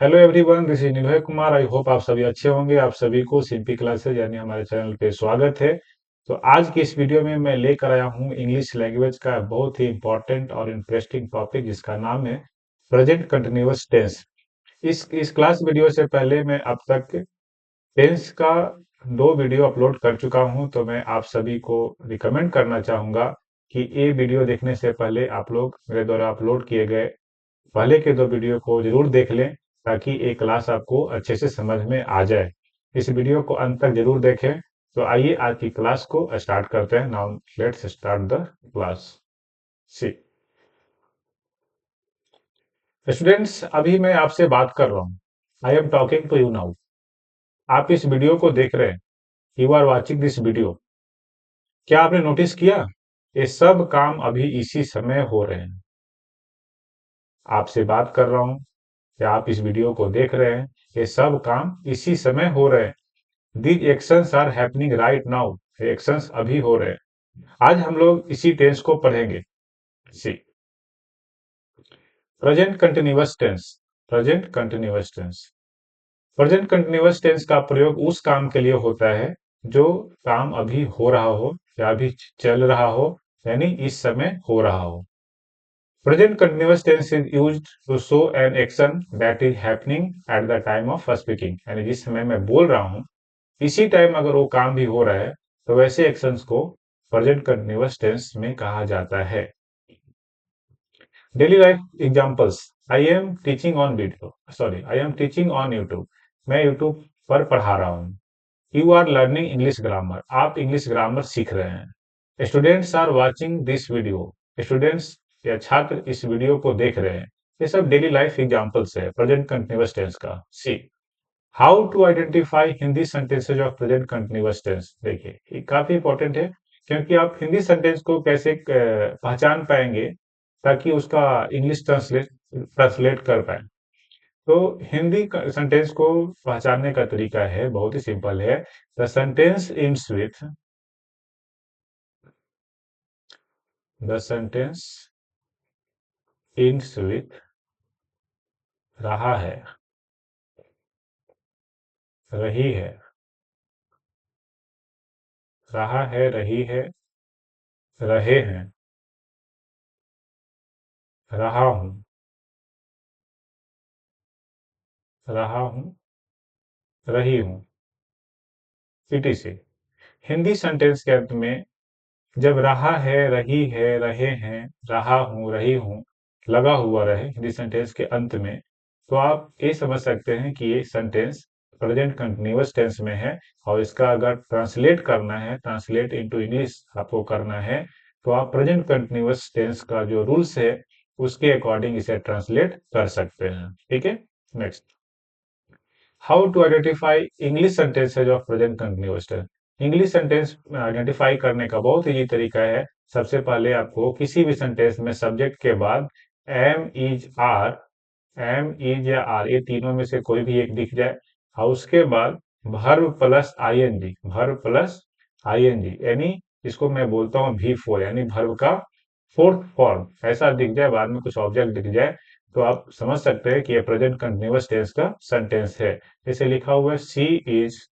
Hello everyone, this is निर्भय Kumar. I hope आप सभी अच्छे होंगे। आप सभी को सिंपी क्लासेज यानी हमारे चैनल पे स्वागत है। तो आज की इस वीडियो में मैं लेकर आया हूँ इंग्लिश लैंग्वेज का बहुत ही इंपॉर्टेंट और इंटरेस्टिंग टॉपिक जिसका नाम है प्रेजेंट कंटिन्यूअस टेंस। इस क्लास वीडियो से पहले मैं अब तक टेंस का 2 वीडियो अपलोड कर चुका हूँ, तो मैं आप सभी को रिकमेंड करना चाहूंगा कि ये वीडियो देखने से पहले आप लोग मेरे द्वारा अपलोड किए गए पहले के 2 वीडियो को जरूर देख लें, ताकि ये क्लास आपको अच्छे से समझ में आ जाए। इस वीडियो को अंत तक जरूर देखें। तो आइए आज की क्लास को स्टार्ट करते हैं। Now let's start the class. See students, अभी मैं आपसे बात कर रहा हूँ। I am talking to you now. आप इस वीडियो को देख रहे हैं। You are watching this video. क्या आपने नोटिस किया? ये सब काम अभी इसी समय हो रहे हैं। आपसे बात कर रहा हूँ या आप इस वीडियो को देख रहे हैं, ये सब काम इसी समय हो रहे हैं। These actions are happening right now. Actions अभी हो रहे हैं। आज हम लोग इसी टेंस को पढ़ेंगे। See present continuous tense. Present continuous tense. Present continuous tense का प्रयोग उस काम के लिए होता है जो काम अभी हो रहा हो या अभी चल रहा हो, यानी इस समय हो रहा हो। Present continuous tense is used to show an action that is happening at the time of speaking, यानी जिस समय मैं बोल रहा हूं इसी टाइम अगर वो काम भी हो रहा है, तो वैसे एक्शंस को प्रेजेंट कंटिन्यूअस टेंस में कहा जाता है। Daily life examples. I am teaching on video sorry I am teaching on YouTube. मैं यूट्यूब पर पढ़ा रहा हूँ। You are learning English grammar. आप इंग्लिश ग्रामर सीख रहे हैं। Students are watching this video. Students या छात्र इस वीडियो को देख रहे हैं। ये सब डेली लाइफ एग्जांपल्स है प्रेजेंट कंटिन्यूअस टेंस का। See how to identify Hindi sentences of present continuous tense. देखिए, ये काफी इंपॉर्टेंट है, क्योंकि आप हिंदी सेंटेंस को कैसे पहचान पाएंगे ताकि उसका इंग्लिश ट्रांसलेट ट्रांसलेट कर पाए। तो हिंदी सेंटेंस को पहचानने का तरीका है, बहुत ही सिंपल है। The sentence ends with the sentence ends with रहा है, रही है, रहा है, रही है, रहे हैं, रहा हूं, रहा हूं, रही हूं, etc। हिंदी सेंटेंस के अंत में जब रहा है, रही है, रहे हैं, रहा हूं, रही हूं लगा हुआ रहे हिंदी सेंटेंस के अंत में, तो आप ये समझ सकते हैं कि ये सेंटेंस प्रेजेंट कंटिन्यूअस टेंस में है। और इसका अगर ट्रांसलेट करना है, ट्रांसलेट इनटू इंग्लिश आपको करना है, तो आप प्रेजेंट कंटिन्यूअस टेंस का जो रूल्स है उसके अकॉर्डिंग इसे ट्रांसलेट कर सकते हैं। ठीक है। Next, how to identify English sentences of present continuous tense. English sentence identify करने का बहुत इजी तरीका है। सबसे पहले आपको किसी भी सेंटेंस में सब्जेक्ट के बाद am is are, am is या आर, ये तीनों में से कोई भी एक दिख जाए, और उसके बाद verb plus I N G, verb plus I N G, यानी इसको मैं बोलता हूँ V4, यानी वर्ब का फोर्थ फॉर्म ऐसा दिख जाए, बाद में कुछ ऑब्जेक्ट दिख जाए, तो आप समझ सकते हैं कि ये प्रेजेंट कंटिन्यूअस टेंस का सेंटेंस है। जैसे लिखा हुआ है she is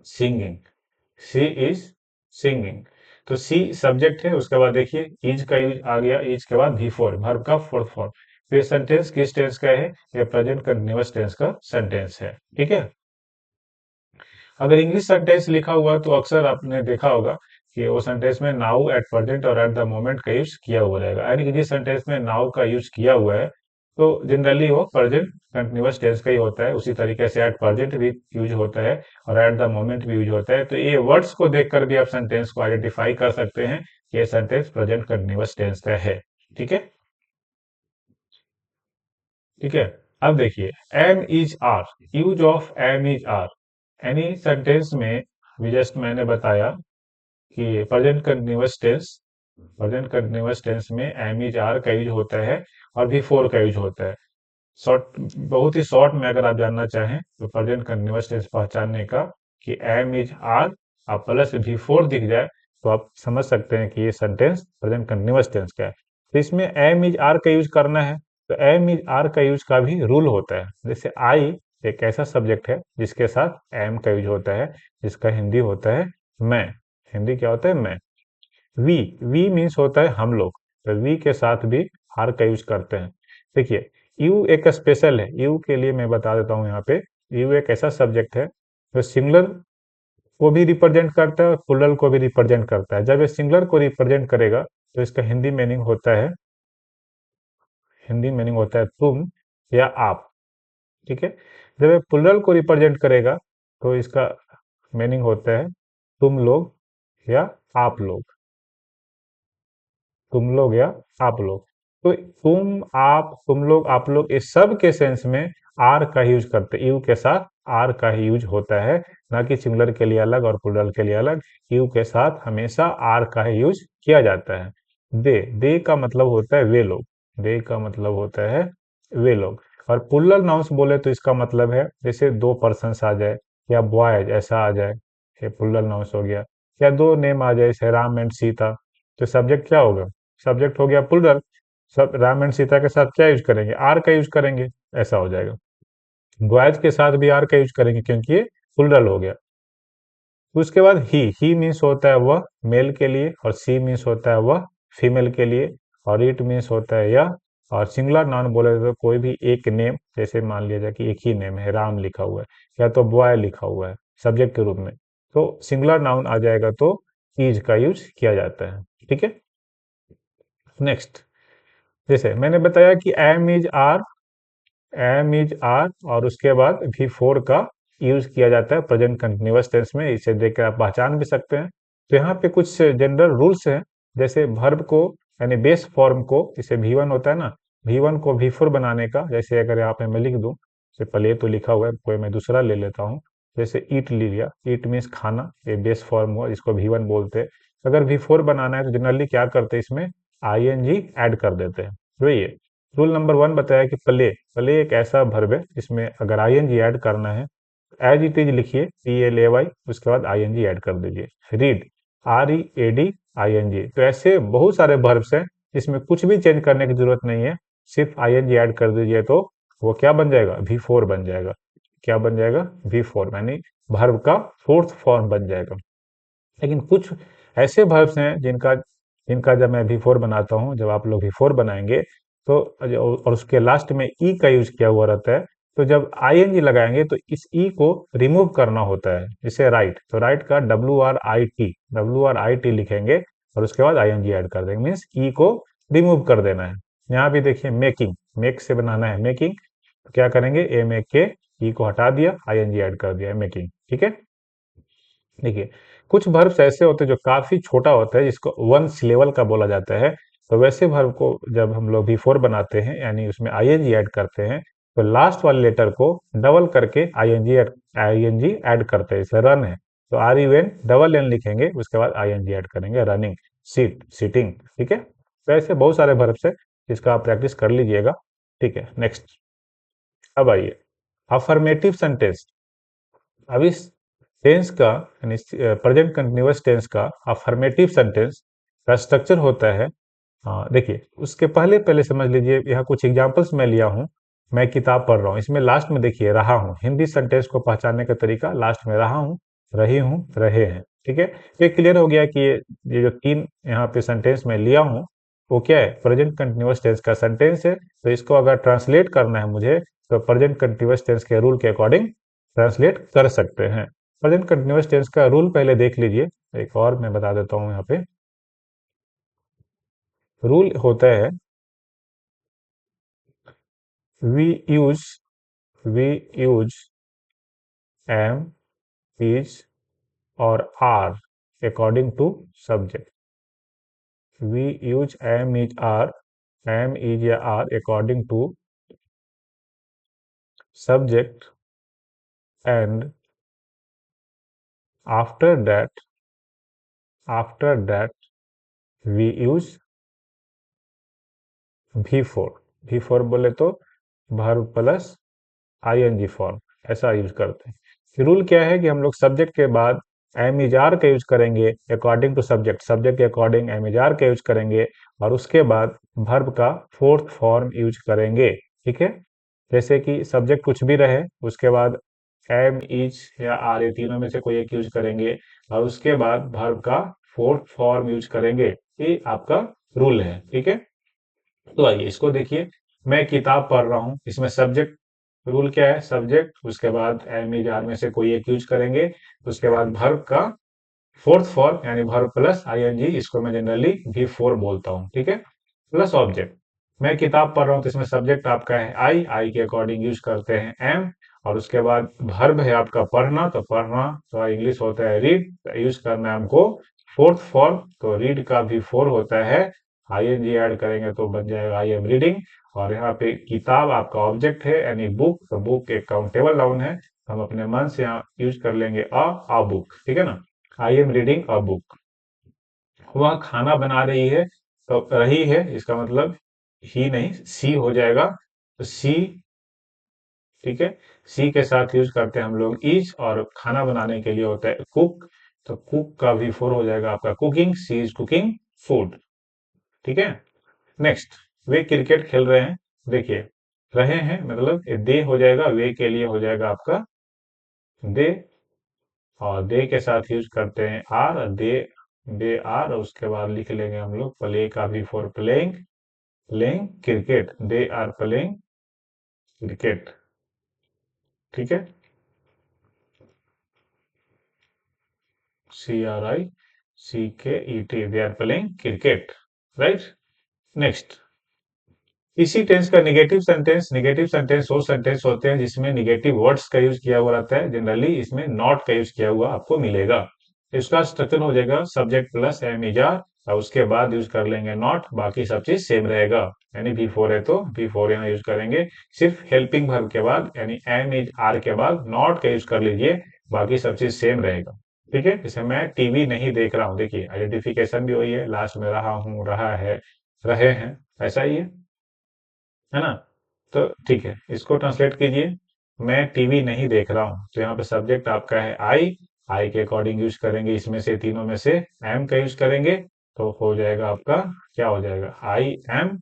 singing, she is singing. तो सी सब्जेक्ट है, उसके बाद देखिए इज का यूज आ गया, इज के बाद V4 वर्ब का फोर्थ फॉर्म। तो ये सेंटेंस किस टेंस का है? ये प्रेजेंट कंटिन्यूअस टेंस का सेंटेंस है। ठीक है। अगर इंग्लिश सेंटेंस लिखा हुआ तो अक्सर आपने देखा होगा कि वो सेंटेंस में नाउ, एट प्रेजेंट और एट द मोमेंट का यूज किया हुआ रहेगा, यानी कि जिस सेंटेंस में नाउ का यूज किया हुआ है तो जनरली वो प्रेजेंट कंटिन्यूअस टेंस का ही होता है। उसी तरीके से एट प्रेजेंट भी यूज होता है और एट द मोमेंट भी यूज होता है। तो ये वर्ड्स को देखकर भी आप सेंटेंस को आइडेंटिफाई कर सकते हैं कि ये सेंटेंस प्रेजेंट कंटिन्यूअस टेंस का है। ठीक है। ठीक है। अब देखिए, am is are, use of am is are, any sentence में भी जस्ट मैंने बताया कि प्रेजेंट कंटिन्यूअस टेंस में एम इज आर का यूज होता है और भी फोर का यूज होता है। शॉर्ट, बहुत ही शॉर्ट में अगर आप जानना चाहें तो प्रेजेंट कंटिन्यूअस टेंस पहचानने का कि एम इज आर और प्लस भी फोर दिख जाए, तो आप समझ सकते हैं कि ये सेंटेंस प्रेजेंट कंटिन्यूअस टेंस का है। तो इसमें एम इज आर का यूज करना है, तो एम इज आर का यूज का भी रूल होता है। जैसे आई एक ऐसा सब्जेक्ट है जिसके साथ एम का यूज होता है, जिसका हिंदी होता है मैं। हिंदी क्या होता है? मैं। वी, वी मीन्स होता है हम लोग, तो वी के साथ भी आर का यूज करते हैं। देखिए, यू एक स्पेशल है। यू के लिए मैं बता देता हूँ यहाँ पे, यू एक ऐसा सब्जेक्ट है जो सिंगुलर को भी रिप्रेजेंट करता है और प्लूरल को भी रिप्रेजेंट करता है। जब ये सिंगुलर को रिप्रेजेंट करेगा तो इसका हिंदी मीनिंग होता है तुम या आप। ठीक है। जब ये प्लूरल को रिप्रेजेंट करेगा तो इसका मीनिंग होता है तुम लोग या आप लोग। तुम लोग या आप लोग। तो तुम लोग, आप लोग, इस सब के सेंस में आर का यूज करते हैं। यू के साथ आर का ही यूज होता है, ना कि सिंगुलर के लिए अलग और प्लूरल के लिए अलग। यू के साथ हमेशा आर का ही यूज किया जाता है। दे का मतलब होता है वे लोग। दे का मतलब होता है वे लोग। और प्लूरल नाउंस बोले तो इसका मतलब है जैसे दो पर्सन्स आ जाए या बॉयज ऐसा आ जाए, ये प्लूरल नाउंस हो गया। या दो नेम आ जाए जैसे राम एंड सीता, तो सब्जेक्ट क्या होगा? सब्जेक्ट हो गया प्लूरल। सब राम एंड सीता के साथ क्या यूज करेंगे? आर का यूज करेंगे, ऐसा हो जाएगा। बॉयज के साथ भी आर का यूज करेंगे क्योंकि ये प्लूरल हो गया। उसके बाद ही मीन्स होता है वह मेल के लिए, और सी मीन्स होता है वह फीमेल के लिए, और इट मीन्स होता है यह। और सिंगुलर नाउन बोले तो कोई भी एक नेम, जैसे मान लिया जाए कि एक ही नेम है, राम लिखा हुआ है या तो बॉय लिखा हुआ है सब्जेक्ट के रूप में, तो सिंगुलर नाउन आ जाएगा तो इज का यूज किया जाता है। ठीक है। नेक्स्ट, जैसे मैंने बताया कि एम इज आर और उसके बाद भी फोर का यूज किया जाता है प्रेजेंट कंटिन्यूअस टेंस में। इसे देखकर आप पहचान भी सकते हैं। तो यहाँ पे कुछ जनरल रूल्स हैं। जैसे वर्ब को, यानी बेस फॉर्म को, जैसे V1 होता है ना, V1 को V4 बनाने का, जैसे अगर यहाँ पे मैं लिख दूं, जैसे पहले तो लिखा हुआ है, कोई मैं दूसरा ले लेता हूँ। जैसे ईट ले लिया, ईट मीन्स खाना, ये बेस फॉर्म हुआ जिसको V1 बोलते हैं। अगर V4 बनाना है तो जनरली क्या करते हैं, इसमें ING ऐड कर देते हैं। वही है। रूल नंबर 1 बताया कि प्ले। प्ले एक ऐसा वर्ब है जिसमें अगर आईएनजी ऐड करना है, एज इट इज लिखिए, PLAY, उसके बाद आईएनजी ऐड कर दीजिए। Read, READ, ING। तो ऐसे बहुत सारे वर्ब्स हैं जिसमें कुछ भी चेंज करने की जरूरत नहीं है, सिर्फ आईएनजी ऐड कर दीजिए तो वो क्या बन जाएगा? V4 बन जाएगा। क्या बन जाएगा? V4, यानी वर्ब का फोर्थ फॉर्म बन जाएगा। लेकिन कुछ ऐसे वर्ब्स हैं जिनका जिनका जब मैं V4 बनाता हूँ, जब आप लोग V4 बनाएंगे तो, और उसके लास्ट में ई का यूज किया हुआ रहता है, तो जब ING लगाएंगे तो इस ई को रिमूव करना होता है। जैसे राइट, तो राइट का WRIT लिखेंगे और उसके बाद ING ऐड कर देंगे, मीन्स ई को रिमूव कर देना है। यहाँ भी देखिए, मेकिंग, मेक से बनाना है मेकिंग, तो क्या करेंगे? MAK, ई को हटा दिया, ING ऐड कर दिया, मेकिंग। ठीक है। देखिए, कुछ वर्ब्स ऐसे होते हैं जो काफी छोटा होता है, जिसको वन सिलेबल का बोला जाता है। तो वैसे वर्ब को जब हम लोग V4 बनाते हैं, यानी उसमें ING ऐड करते हैं, तो लास्ट वाले लेटर को डबल करके ING ऐड करते हैं। जैसे रन है तो RUN डबल N लिखेंगे, उसके बाद ING ऐड करेंगे। Running, sit, sitting. ठीक है। तो ऐसे बहुत सारे वर्ब्स है जिसका आप प्रैक्टिस कर लीजिएगा। ठीक है। नेक्स्ट, अब आइए अफर्मेटिव सेंटेंस। अब इस टेंस का, यानी प्रेजेंट कंटिन्यूअस टेंस का अफर्मेटिव सेंटेंस का स्ट्रक्चर होता है। देखिए, उसके पहले पहले समझ लीजिए, यहाँ कुछ एग्जांपल्स मैं लिया हूँ। मैं किताब पढ़ रहा हूँ, इसमें लास्ट में देखिए रहा हूँ। हिंदी सेंटेंस को पहचानने का तरीका, लास्ट में रहा हूँ, रही हूँ, रहे हैं। ठीक है। ये क्लियर हो गया कि ये जो तीन यहाँ पे सेंटेंस मैं लिया हूँ, वो क्या है? प्रेजेंट कंटिन्यूअस टेंस का सेंटेंस है। तो इसको अगर ट्रांसलेट करना है मुझे, तो प्रेजेंट कंटिन्यूअस टेंस के रूल के अकॉर्डिंग ट्रांसलेट कर सकते हैं। प्रेजेंट कंटिन्यूअस टेंस का रूल पहले देख लीजिए, एक और मैं बता देता हूं। यहाँ पे रूल होता है, we use we use am, is और are according to subject. We use am, is, are, am, is या are according to subject, and after that after that we use V4। V4 बोले तो verb plus ING form, ऐसा use करते हैं। Rule क्या है कि हम लोग सब्जेक्ट के बाद एम इज आर का यूज करेंगे अकॉर्डिंग टू सब्जेक्ट, सब्जेक्ट के अकॉर्डिंग एम इज आर का यूज करेंगे और उसके बाद वर्ब का फोर्थ फॉर्म यूज करेंगे। ठीक है, जैसे कि सब्जेक्ट कुछ भी रहे उसके बाद एम इज या आर ये तीनों में से कोई एक यूज करेंगे और उसके बाद वर्ब का फोर्थ फॉर्म यूज करेंगे। ये आपका रूल है। ठीक है, तो आइए इसको देखिए। मैं किताब पढ़ रहा हूँ, इसमें सब्जेक्ट रूल क्या है, सब्जेक्ट उसके बाद एम इज आर में से कोई एक यूज करेंगे, उसके बाद वर्ब का फोर्थ फॉर्म यानी वर्ब प्लस आईएनजी, इसको मैं जनरली वी फोर बोलता हूँ। ठीक है, प्लस ऑब्जेक्ट। मैं किताब पढ़ रहा हूँ तो इसमें सब्जेक्ट आपका है आई के अकॉर्डिंग यूज करते हैं एम और उसके बाद वर्ब है आपका पढ़ना, तो पढ़ना तो इंग्लिश होता है रीड, यूज करना है हमको फोर्थ फॉर्म, तो रीड का भी फोर होता है, आईएनजी ऐड करेंगे तो बन जाएगा आई एम रीडिंग। और यहाँ पे किताब आपका ऑब्जेक्ट है यानी बुक, तो बुक एक काउंटेबल नाउन है, हम अपने मन से यहाँ यूज कर लेंगे अ बुक। ठीक है ना, I am reading a book. वह खाना बना रही है, तो रही है इसका मतलब ही नहीं सी हो जाएगा, तो सी। ठीक है, सी के साथ यूज करते हैं हम लोग इज और खाना बनाने के लिए होता है कुक, तो कुक का भी फोर हो जाएगा आपका cooking, she is cooking food. ठीक है, नेक्स्ट। वे क्रिकेट खेल रहे हैं, देखिए रहे हैं मतलब दे हो जाएगा, वे के लिए हो जाएगा आपका दे और दे के साथ यूज करते हैं आर, दे आर, उसके बाद लिख लेंगे हम लोग प्ले का भी four playing, playing cricket, they are playing cricket. ठीक है, CRICKET, they are playing cricket, right. Next, इसी टेंस का निगेटिव सेंटेंस वो सेंटेंस होते हैं जिसमें निगेटिव वर्ड्स का यूज किया हुआ रहता है, जनरली इसमें नॉट का यूज किया हुआ आपको मिलेगा। इसका स्ट्रक्चर हो जाएगा subject plus am is are और उसके बाद यूज कर लेंगे नॉट, बाकी सब चीज सेम रहेगा। यानी वी फोर है तो वी फोर यहाँ यूज करेंगे, सिर्फ हेल्पिंग वर्ब के बाद यानी एम इज आर के बाद नॉट का यूज कर लीजिए, बाकी सब चीज सेम रहेगा। ठीक है, जैसे मैं टीवी नहीं देख रहा हूँ, देखिए आइडेंटिफिकेशन भी वही है, लास्ट में रहा हूँ, रहा है, रहे हैं, ऐसा ही है ना। तो ठीक है, इसको ट्रांसलेट कीजिए। मैं टीवी नहीं देख रहा हूँ, तो यहाँ पे सब्जेक्ट आपका है आई के अकॉर्डिंग यूज करेंगे, इसमें से तीनों में से एम का यूज करेंगे, तो हो जाएगा आपका क्या हो जाएगा आई एम,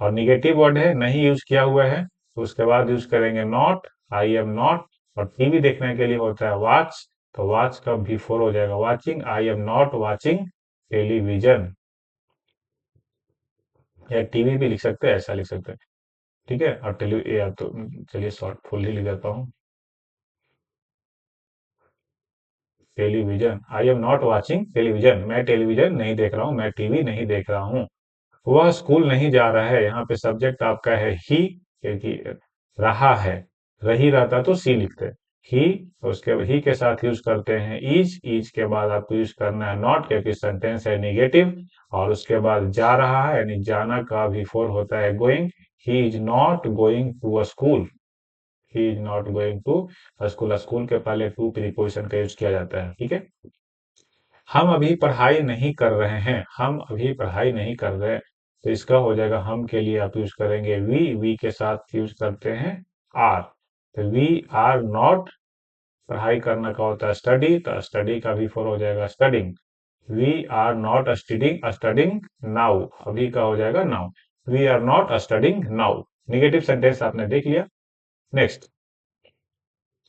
और निगेटिव वर्ड है नहीं यूज किया हुआ है, तो उसके बाद यूज करेंगे नॉट, आई एम नॉट। और टीवी देखने के लिए होता है वॉच, तो वॉच का भी फोर हो जाएगा watching, I am not watching television, या टीवी भी लिख सकते हैं, ऐसा लिख सकते हैं। ठीक है, और या तो चलिए शॉर्ट फुल ही लिख देता हूँ, television, I am not watching television, मैं टेलीविजन नहीं देख रहा हूँ, मैं टीवी नहीं देख रहा हूँ। वह स्कूल नहीं जा रहा है, यहाँ पे सब्जेक्ट आपका है ही, क्योंकि रहा है, रही रहता तो सी लिखते ही, उसके ही के साथ यूज करते हैं इज के बाद आपको यूज करना है नॉट, क्योंकि सेंटेंस है निगेटिव, और उसके बाद जा रहा है यानी जाना का भी फोर होता है going, he is not going to a school, he is not going to school, school के पहले टू प्रीपोजिशन का यूज किया जाता है। ठीक है, हम अभी पढ़ाई नहीं कर रहे हैं, हम अभी पढ़ाई नहीं कर रहे, तो इसका हो जाएगा हम के लिए आप यूज करेंगे वी के साथ यूज करते हैं आर, तो वी आर नॉट, पढ़ाई करना का होता है स्टडी, तो स्टडी का भी फॉर हो जाएगा studying, we are not studying studying now, अभी का हो जाएगा now, we are not studying now. Negative sentence आपने देख लिया। नेक्स्ट,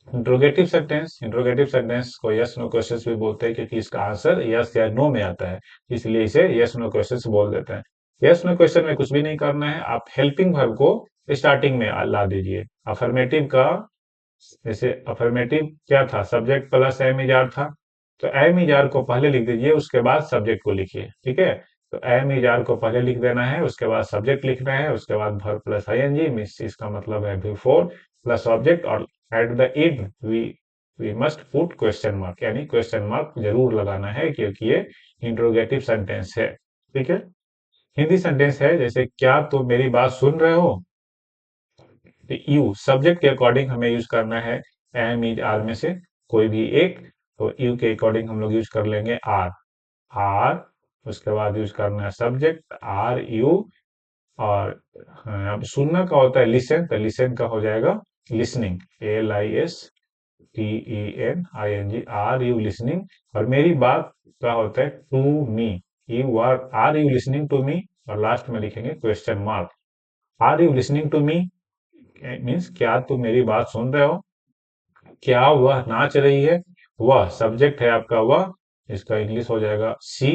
इंट्रोगेटिव सेंटेंस को यस नो क्वेश्चंस भी बोलते हैं, क्योंकि इसका आंसर यस या नो में आता है, इसलिए इसे यस नो क्वेश्चंस बोल देते हैं। यस नो क्वेश्चन में कुछ भी नहीं करना है, आप हेल्पिंग वर्ब को स्टार्टिंग में ला दीजिए। अफर्मेटिव का, जैसे अफर्मेटिव क्या था, subject plus am is are था, तो एम इज आर को पहले लिख दीजिए, उसके बाद सब्जेक्ट को लिखिए। ठीक है, तो एम इज आर को पहले लिख देना है, उसके बाद सब्जेक्ट लिखना है, उसके बाद वर्ब प्लस आईएनजी, मिस इसका मतलब है बिफोर प्लस ऑब्जेक्ट, और at the end we must put question mark, यानी क्वेश्चन मार्क जरूर लगाना है, क्योंकि ये इंट्रोगेटिव सेंटेंस है। ठीक है, हिंदी सेंटेंस है, जैसे क्या तुम मेरी बात सुन रहे हो, यू सब्जेक्ट के अकॉर्डिंग हमें यूज करना है एम इज आर में से कोई भी एक, तो यू के अकॉर्डिंग हम लोग यूज कर लेंगे आर, आर, उसके बाद यूज करना है सब्जेक्ट आर यू, और अब सुनना का होता है लिसन, तो लिसन का हो जाएगा listening, LIS TENING, are you listening. और मेरी बात का होता है to me, are you listening to me, और लास्ट में लिखेंगे question mark. Are you listening to me means क्या तुम मेरी बात सुन रहे हो, क्या वह नाच रही है, वह सब्जेक्ट है आपका वह, इसका इंग्लिश हो जाएगा सी।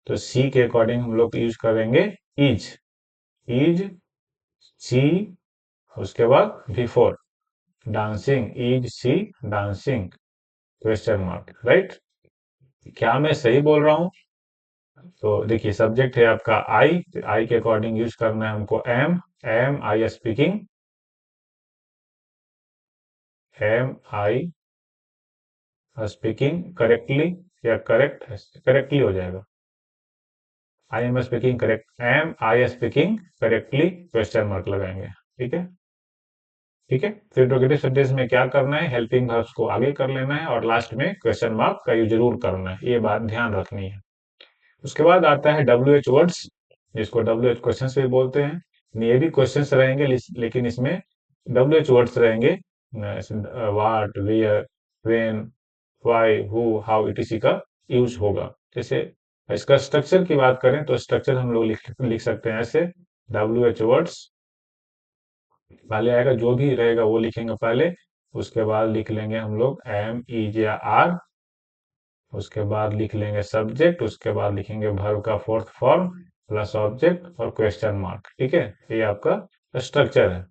तो सी के अकॉर्डिंग हम लोग यूज करेंगे इज, इज सी, उसके बाद before dancing, is she dancing, question mark, right. क्या मैं सही बोल रहा हूँ? तो देखिए सब्जेक्ट है आपका आई, तो आई के अकॉर्डिंग यूज करना है हमको am I speaking, am I speaking correctly, या करेक्टली हो जाएगा, I am speaking correct, am I speaking correctly, question mark लगाएंगे। ठीक है, ठीक है। तो इंट्रोगेटिव सेंटेंस में क्या करना है, हेल्पिंग वर्ब्स को आगे कर लेना है और लास्ट में क्वेश्चन मार्क का यूज जरूर करना है, ये बात ध्यान रखनी है। उसके बाद आता है डब्ल्यू एच वर्ड्स, जिसको डब्ल्यू एच क्वेश्चन भी बोलते हैं। ये भी क्वेश्चन रहेंगे, लेकिन इसमें डब्ल्यू एच वर्ड्स रहेंगे, what, where, when, why, who, how, ETC का यूज होगा। जैसे इसका स्ट्रक्चर की बात करें तो स्ट्रक्चर हम लोग लिख सकते हैं ऐसे, डब्ल्यू एच वर्ड्स पहले आएगा, जो भी रहेगा वो लिखेंगे पहले, उसके बाद लिख लेंगे हम लोग एम इज या आर, उसके बाद लिख लेंगे सब्जेक्ट, उसके बाद लिखेंगे वर्ब का फोर्थ फॉर्म प्लस ऑब्जेक्ट और क्वेश्चन मार्क। ठीक है, ये आपका स्ट्रक्चर है।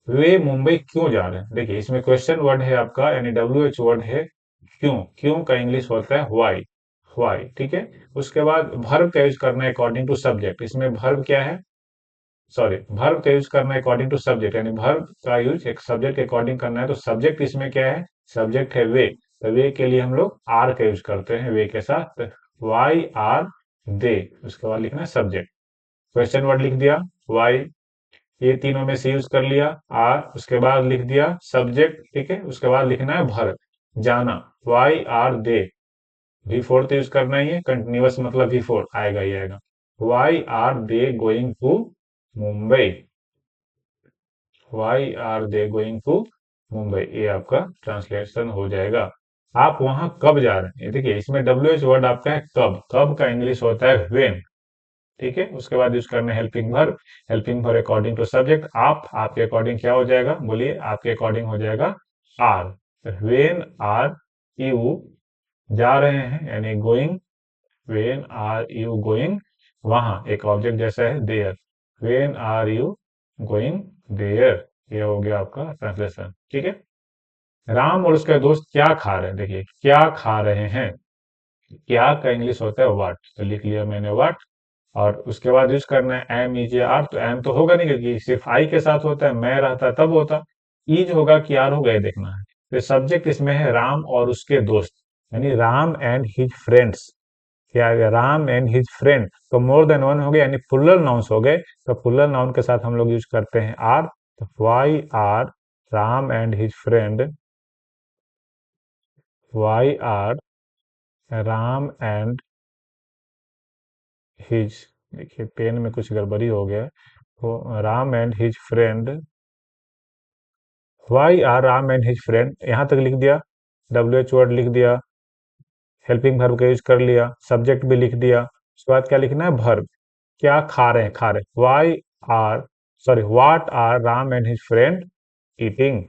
वे मुंबई क्यों जा रहे हैं, देखिए इसमें क्वेश्चन वर्ड है आपका, यानी डब्ल्यू एच वर्ड है क्यों, क्यों का इंग्लिश होता है व्हाई, व्हाई। ठीक है, उसके बाद वर्ब का यूज करना है अकॉर्डिंग टू सब्जेक्ट, इसमें वर्ब क्या है, सॉरी वर्ब का यूज करना है अकॉर्डिंग टू सब्जेक्ट, यानी वर्ब का यूज एक सब्जेक्ट के अकॉर्डिंग करना है। तो सब्जेक्ट इसमें क्या है, सब्जेक्ट है वे, तो वे के लिए हम लोग आर का यूज करते हैं वे के साथ, वाई आर दे, उसके बाद लिखना है सब्जेक्ट, क्वेश्चन वर्ड लिख दिया वाई, ये तीनों में से यूज कर लिया आर, उसके बाद लिख दिया सब्जेक्ट। ठीक है, उसके बाद लिखना है वर्ब, जाना, why are they, V four तो यूज करना ही है, कंटिन्यूअस मतलब वी फोर आएगा ही आएगा, why are they going to Mumbai, why are they going to Mumbai, ये आपका ट्रांसलेशन हो जाएगा। आप वहां कब जा रहे हैं, ये देखिए इसमें डब्ल्यू एच वर्ड आपका है कब, कब का इंग्लिश होता है वेन। ठीक है, उसके बाद यूज करना है helping verb, helping verb according to subject, आप, आपके अकॉर्डिंग क्या हो जाएगा, बोलिए, आपके अकॉर्डिंग हो जाएगा आर, वेन आर यू जा रहे हैं, यानी going, when are you going, वहां एक ऑब्जेक्ट जैसा है there, when are you going there, ये हो गया आपका ट्रांसलेशन। ठीक है, राम और उसका दोस्त क्या खा रहे हैं, देखिए क्या खा रहे हैं, क्या का इंग्लिश होता है व्हाट, तो लिख लिया मैंने व्हाट, और उसके बाद यूज करना है एम इज आर, तो एम तो होगा नहीं क्योंकि सिर्फ आई के साथ होता है, मैं रहता तब होता, इज होगा कि आर होगा ये देखना है। तो सब्जेक्ट इसमें है राम और उसके दोस्त, यानी राम एंड हिज फ्रेंड्स, क्या आ गया, राम एंड हिज फ्रेंड, तो मोर देन वन हो गया, यानी प्लुरल नाउन्स हो गए, तो प्लुरल नाउन के साथ हम लोग यूज करते हैं आर, तो why are Ram and his friend, why are Ram and his, देखिए पेन में कुछ गड़बड़ी हो गया, तो Ram and his friend, why are Ram and his friend, यहां तक लिख दिया, डब्ल्यू एच वर्ड लिख दिया, हेल्पिंग वर्ब का यूज कर लिया, सब्जेक्ट भी लिख दिया, उसके बाद क्या लिखना है वर्ब, क्या खा रहे हैं, खा रहे, why are, sorry what are Ram and his friend eating.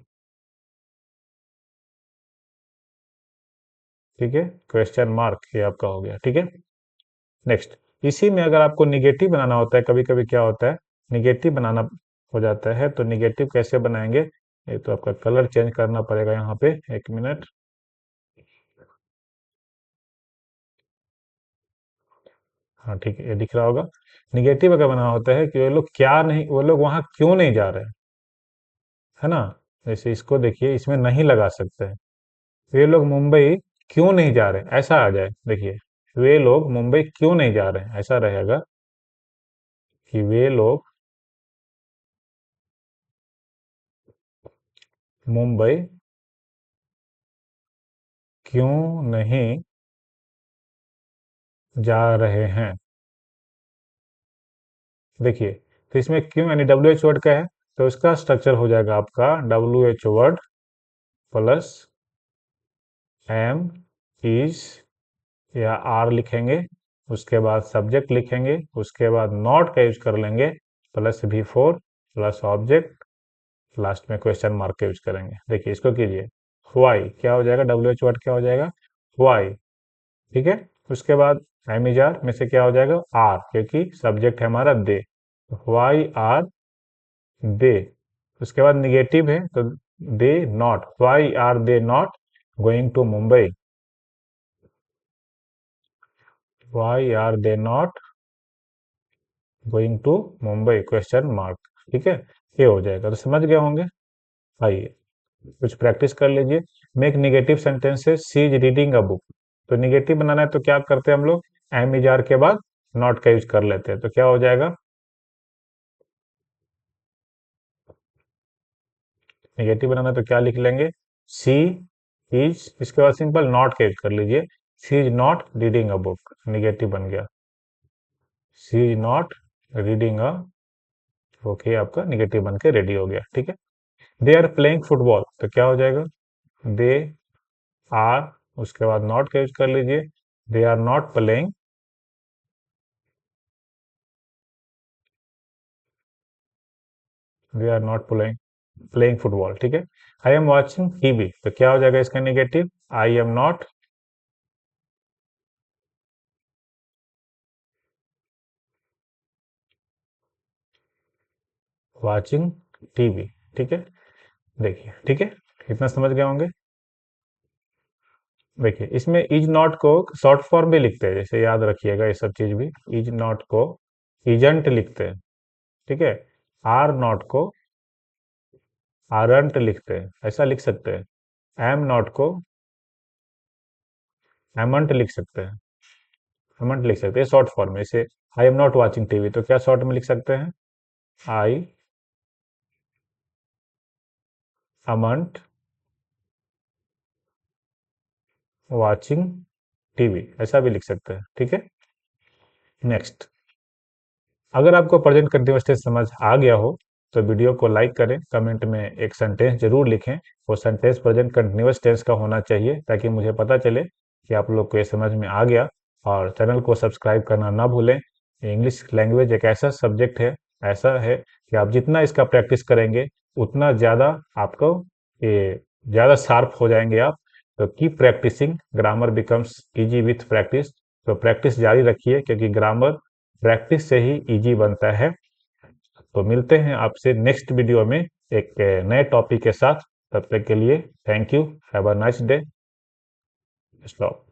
ठीक है, क्वेश्चन मार्क ये आपका हो गया। ठीक है, नेक्स्ट, इसी में अगर आपको निगेटिव बनाना होता है, कभी कभी क्या होता है निगेटिव बनाना हो जाता है, तो निगेटिव कैसे बनाएंगे, ये तो आपका कलर चेंज करना पड़ेगा यहाँ पे, एक मिनट। हाँ ठीक है, ये दिख रहा होगा। निगेटिव अगर बनाना होता है कि वो लोग क्या नहीं, वो लोग वहां क्यों नहीं जा रहे हैं, है ना, जैसे इसको देखिए, इसमें नहीं लगा सकते हैं, वे लोग मुंबई क्यों नहीं जा रहे, ऐसा आ जाए, देखिए वे लोग मुंबई क्यों नहीं जा रहे हैं, ऐसा रहेगा कि वे लोग मुंबई क्यों नहीं जा रहे हैं। देखिए, तो इसमें क्यों यानी डब्ल्यू एच वर्ड का है, तो इसका स्ट्रक्चर हो जाएगा आपका W H word plus am is या आर लिखेंगे, उसके बाद सब्जेक्ट लिखेंगे, उसके बाद नॉट का यूज कर लेंगे, plus V4 plus object, last में क्वेश्चन मार्क का यूज करेंगे। देखिए इसको कीजिए, वाई क्या हो जाएगा, WH वर्ड क्या हो जाएगा, वाई। ठीक है, उसके बाद एम इज आर में से क्या हो जाएगा, आर, क्योंकि सब्जेक्ट है हमारा दे, वाई आर दे। उसके बाद निगेटिव है तो they not, why are they not going to Mumbai, why are they not going to Mumbai, question mark. ठीक है, ये हो जाएगा, तो समझ गए होंगे। आइए कुछ प्रैक्टिस कर लीजिए। Make negative sentences, she is reading a book. तो निगेटिव बनाना है तो क्या करते हैं हम लोग, एम इज आर के बाद नॉट का यूज कर लेते हैं, तो क्या हो जाएगा, नेगेटिव बनाना है तो क्या लिख लेंगे, सी इज, इसके बाद सिंपल नॉट का यूज कर लीजिए, she is not reading a book, negative बन गया, she is not reading a, okay, आपका निगेटिव बन के रेडी हो गया। ठीक है, दे आर प्लेइंग फुटबॉल, तो क्या हो जाएगा, दे आर, उसके बाद नॉट का यूज कर लीजिए, they are not playing, they are not playing playing football. ठीक है, आई एम वॉचिंग टीवी, तो क्या हो जाएगा इसका negative, I am not watching TV. ठीक है, देखिए, ठीक है, इतना समझ गए होंगे। देखिए इसमें इज नॉट को शॉर्ट फॉर्म में लिखते हैं, जैसे याद रखिएगा ये सब चीज भी, इज नॉट को इजंट लिखते हैं। ठीक है, आर नॉट को आरंट लिखते हैं, ऐसा लिख सकते हैं। एम नॉट को एमंट लिख सकते हैं, एमंट लिख सकते हैं शॉर्ट फॉर्म में। जैसे I am not watching TV, तो क्या शॉर्ट में लिख सकते हैं, आई अमंट वॉचिंग टीवी, ऐसा भी लिख सकते हैं। ठीक है, नेक्स्ट, अगर आपको प्रेजेंट कंटिन्यूअस टेंस समझ आ गया हो तो वीडियो को लाइक करें, कमेंट में एक सेंटेंस जरूर लिखें, वो सेंटेंस प्रेजेंट कंटिन्यूअस टेंस का होना चाहिए, ताकि मुझे पता चले कि आप लोग को ये समझ में आ गया। और चैनल को सब्सक्राइब करना ना भूलें। इंग्लिश लैंग्वेज एक ऐसा सब्जेक्ट है, ऐसा है कि आप जितना इसका प्रैक्टिस करेंगे उतना ज़्यादा आपको ये ज़्यादा शार्प हो जाएंगे आप। तो keep practicing, grammar becomes easy with practice. तो प्रैक्टिस जारी रखिए, क्योंकि ग्रामर प्रैक्टिस से ही इजी बनता है। तो मिलते हैं आपसे नेक्स्ट वीडियो में एक नए टॉपिक के साथ। तब तक के लिए thank you, have a nice day, stop.